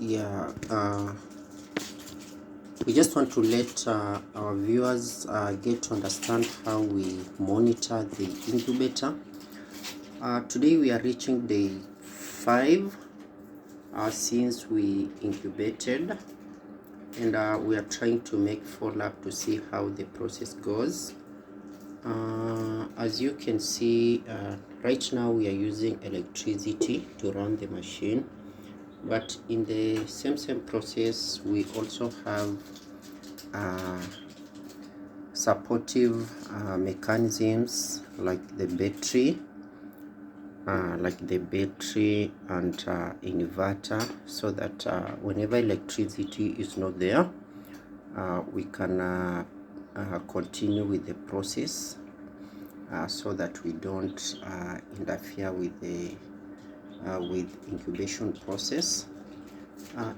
Yeah, we just want to let our viewers get to understand how we monitor the incubator. Today we are reaching day 5 since we incubated, and we are trying to make follow-up to see how the process goes. As you can see, right now we are using electricity to run the machine, but in the same process we also have supportive mechanisms like the battery and inverter, so that whenever electricity is not there, we can continue with the process, so that we don't interfere with the incubation process.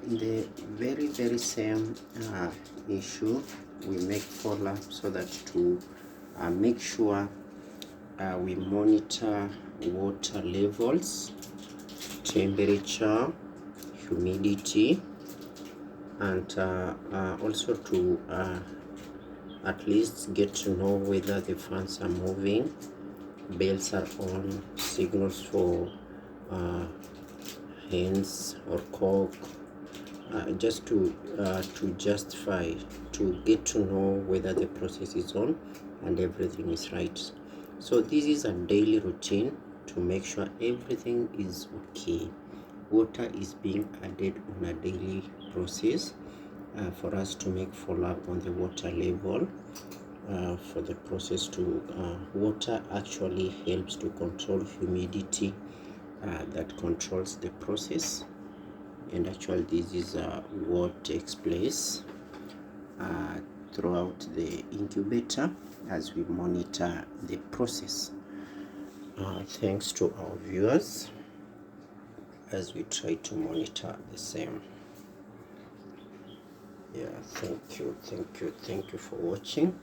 In the very same issue, we make follow-up so that to make sure we monitor water levels, temperature, humidity, and also to at least get to know whether the fans are moving, bells are on, signals for hens or cock, just to justify, to get to know whether the process is on and everything is right. So this is a daily routine to make sure everything is okay. Water is being added on a daily process for us to make follow-up on the water level, for the process to water actually helps to control humidity, that controls the process, and actually this is what takes place throughout the incubator as we monitor the process. Thanks to our viewers as we try to monitor the same. Yeah, thank you for watching.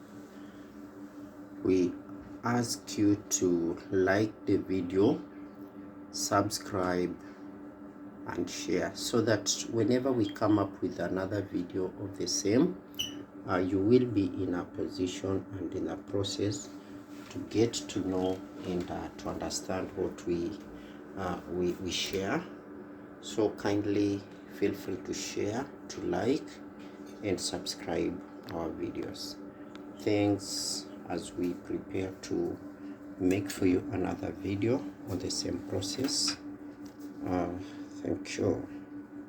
We ask you to like the video, subscribe and share, so that whenever we come up with another video of the same, you will be in a position and in a process to get to know and to understand what we share. So kindly feel free to share, to like and subscribe our videos. Thanks, as we prepare to make for you another video on the same process. Thank you.